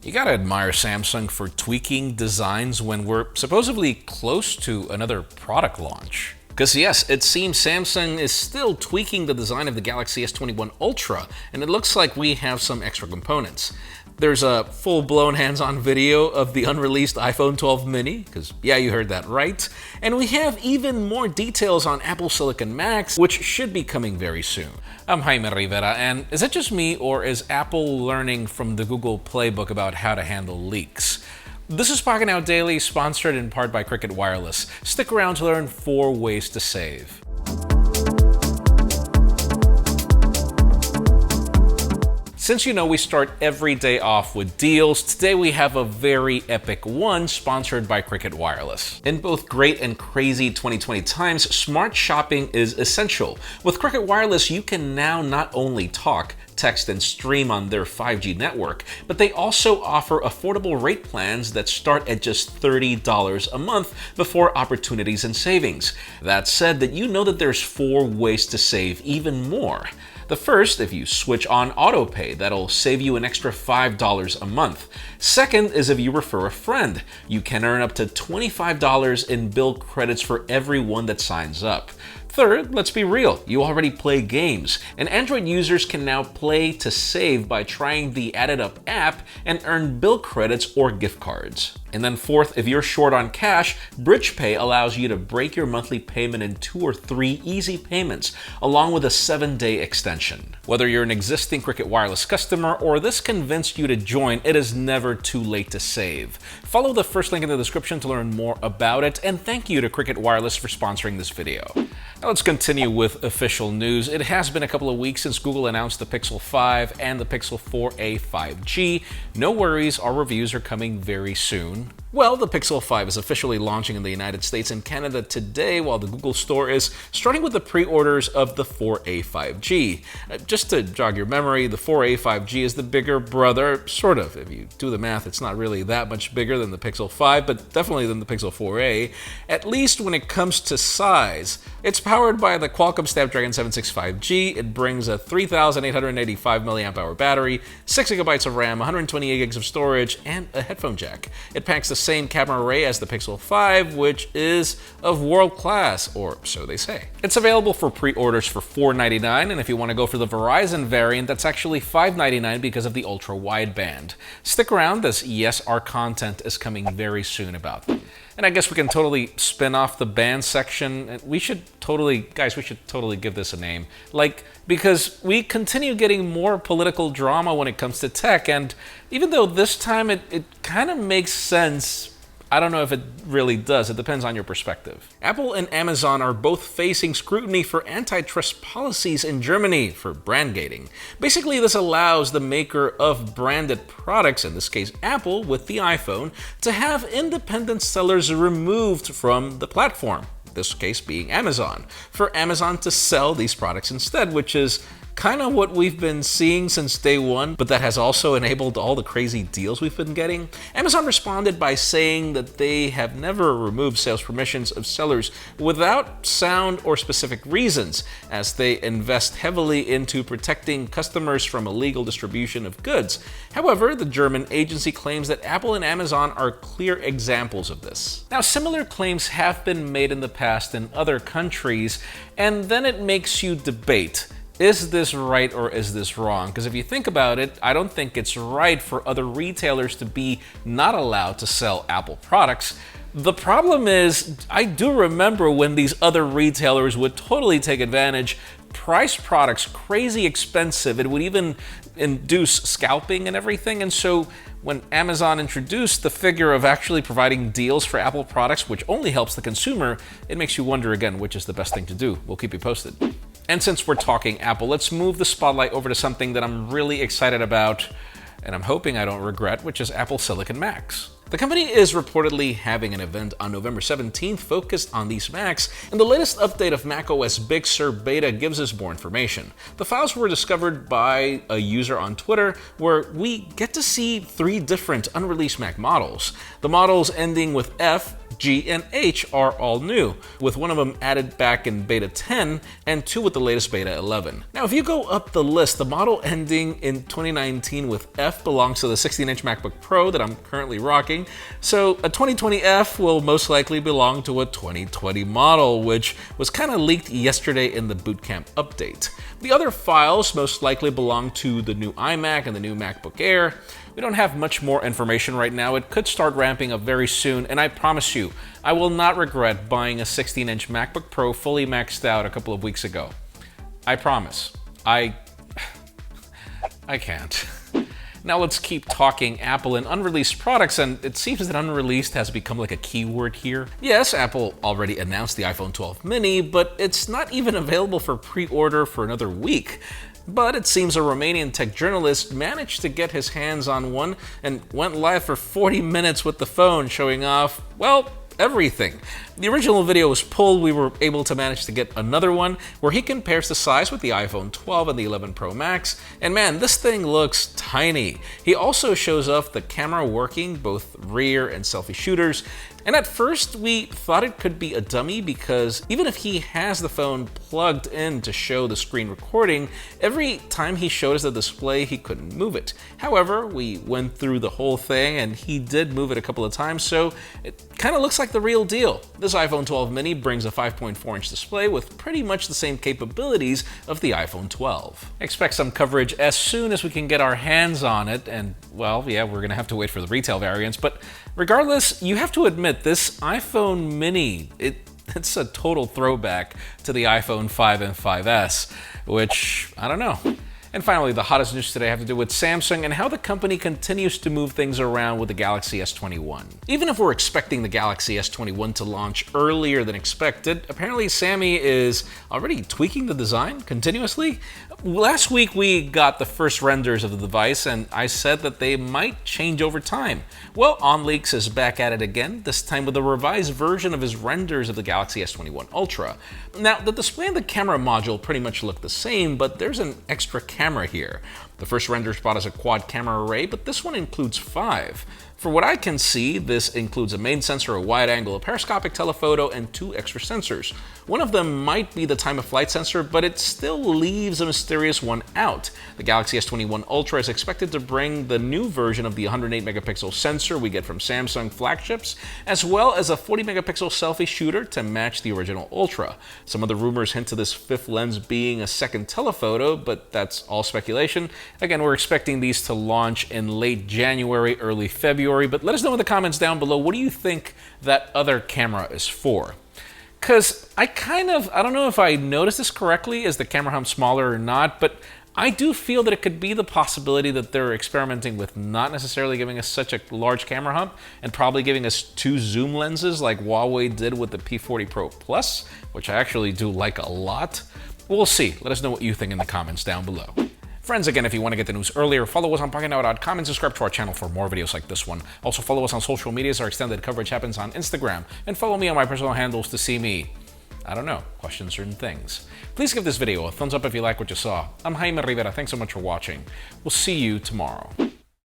You gotta admire Samsung for tweaking designs when we're supposedly close to another product launch. Because yes, it seems Samsung is still tweaking the design of the Galaxy S21 Ultra, and it looks like we have some extra components. There's a full-blown hands-on video of the unreleased iPhone 12 mini, because yeah, you heard that right. And we have even more details on Apple Silicon Macs, which should be coming very soon. I'm Jaime Rivera, and is it just me, or is Apple learning from the Google playbook about how to handle leaks? This is Pocketnow Daily, sponsored in part by Cricket Wireless. Stick around to learn 4 ways to save. Since you know we start every day off with deals, today we have a very epic one sponsored by Cricket Wireless. In both great and crazy 2020 times, smart shopping is essential. With Cricket Wireless, you can now not only talk, text, and stream on their 5G network, but they also offer affordable rate plans that start at just $30 a month before opportunities and savings. That said, you know that there's 4 ways to save even more. The first, if you switch on autopay, that'll save you an extra $5 a month. Second is if you refer a friend. You can earn up to $25 in bill credits for everyone that signs up. Third, let's be real, you already play games, and Android users can now play to save by trying the Added Up app and earn bill credits or gift cards. And then fourth, if you're short on cash, BridgePay allows you to break your monthly payment in 2 or 3 easy payments, along with a 7-day extension. Whether you're an existing Cricket Wireless customer or this convinced you to join, it is never too late to save. Follow the first link in the description to learn more about it, and thank you to Cricket Wireless for sponsoring this video. Now let's continue with official news. It has been a couple of weeks since Google announced the Pixel 5 and the Pixel 4a 5G. No worries, our reviews are coming very soon. Well, the Pixel 5 is officially launching in the United States and Canada today, while the Google Store is starting with the pre-orders of the 4a 5G. Just to jog your memory, the 4a 5G is the bigger brother, sort of. If you do the math, it's not really that much bigger than the Pixel 5, but definitely than the Pixel 4a, at least when it comes to size. It's powered by the Qualcomm Snapdragon 765G. It brings a 3,885 mAh battery, 6 GB of RAM, 128 GB of storage, and a headphone jack. It packs the same camera array as the Pixel 5, which is of world class, or so they say. It's available for pre-orders for $499, and if you want to go for the Verizon variant, that's actually $599 because of the ultra wideband. Stick around, as yes, our content is coming very soon about them. And I guess we can totally spin off the band section. We should totally give this a name. Because we continue getting more political drama when it comes to tech, and even though this time it kind of makes sense, I don't know if it really does. It depends on your perspective. Apple and Amazon are both facing scrutiny for antitrust policies in Germany for brand gating. Basically, this allows the maker of branded products, in this case Apple with the iPhone, to have independent sellers removed from the platform, this case being Amazon, for Amazon to sell these products instead, which is kind of what we've been seeing since day one, but that has also enabled all the crazy deals we've been getting. Amazon responded by saying that they have never removed sales permissions of sellers without sound or specific reasons, as they invest heavily into protecting customers from illegal distribution of goods. However, the German agency claims that Apple and Amazon are clear examples of this. Now, similar claims have been made in the past in other countries, and then it makes you debate, is this right or is this wrong? Because if you think about it, I don't think it's right for other retailers to be not allowed to sell Apple products. The problem is, I do remember when these other retailers would totally take advantage, price products crazy expensive. It would even induce scalping and everything. And so when Amazon introduced the figure of actually providing deals for Apple products, which only helps the consumer, it makes you wonder again, which is the best thing to do. We'll keep you posted. And since we're talking Apple, let's move the spotlight over to something that I'm really excited about, and I'm hoping I don't regret, which is Apple Silicon Macs. The company is reportedly having an event on November 17th focused on these Macs, and the latest update of macOS Big Sur beta gives us more information. The files were discovered by a user on Twitter, where we get to see 3 different unreleased Mac models. The models ending with F, G, and H are all new, with one of them added back in beta 10 and two with the latest beta 11. Now, if you go up the list, the model ending in 2019 with F belongs to the 16-inch MacBook Pro that I'm currently rocking, so a 2020 F will most likely belong to a 2020 model, which was kind of leaked yesterday in the Bootcamp update. The other files most likely belong to the new iMac and the new MacBook Air. We don't have much more information right now. It could start ramping up very soon, and I promise you, I will not regret buying a 16-inch MacBook Pro fully maxed out a couple of weeks ago. I promise. I can't. Now let's keep talking Apple and unreleased products, and it seems that unreleased has become like a keyword here. Yes, Apple already announced the iPhone 12 mini, but it's not even available for pre-order for another week. But it seems a Romanian tech journalist managed to get his hands on one and went live for 40 minutes with the phone, showing off, well, everything. The original video was pulled. We were able to manage to get another one where he compares the size with the iPhone 12 and the 11 Pro Max, and man, this thing looks tiny. He also shows off the camera working, both rear and selfie shooters, and at first we thought it could be a dummy because even if he has the phone plugged in to show the screen recording, every time he showed us the display he couldn't move it. However, we went through the whole thing and he did move it a couple of times, so it kind of looks like the real deal. This iPhone 12 mini brings a 5.4-inch display with pretty much the same capabilities of the iPhone 12. Expect some coverage as soon as we can get our hands on it, and well, yeah, we're gonna have to wait for the retail variants, but regardless, you have to admit this iPhone mini, it's a total throwback to the iPhone 5 and 5S, which, I don't know. And finally, the hottest news today have to do with Samsung and how the company continues to move things around with the Galaxy S21. Even if we're expecting the Galaxy S21 to launch earlier than expected, apparently Sammy is already tweaking the design continuously. Last week we got the first renders of the device and I said that they might change over time. Well, OnLeaks is back at it again, this time with a revised version of his renders of the Galaxy S21 Ultra. Now, the display and the camera module pretty much look the same, but there's an extra camera here. The first render spot is a quad camera array, but this one includes 5. For what I can see, this includes a main sensor, a wide angle, a periscopic telephoto, and 2 extra sensors. One of them might be the time of flight sensor, but it still leaves a mysterious one out. The Galaxy S21 Ultra is expected to bring the new version of the 108 megapixel sensor we get from Samsung flagships, as well as a 40 megapixel selfie shooter to match the original Ultra. Some of the rumors hint to this 5th lens being a second telephoto, but that's all speculation. Again, we're expecting these to launch in late January, early February, but let us know in the comments down below, what do you think that other camera is for? Because I don't know if I noticed this correctly, is the camera hump smaller or not, but I do feel that it could be the possibility that they're experimenting with not necessarily giving us such a large camera hump and probably giving us 2 zoom lenses like Huawei did with the P40 Pro Plus, which I actually do like a lot. We'll see. Let us know what you think in the comments down below. Friends, again, if you want to get the news earlier, follow us on Pocketnow.com and subscribe to our channel for more videos like this one. Also, follow us on social media as our extended coverage happens on Instagram. And follow me on my personal handles to see me, I don't know, question certain things. Please give this video a thumbs up if you like what you saw. I'm Jaime Rivera. Thanks so much for watching. We'll see you tomorrow.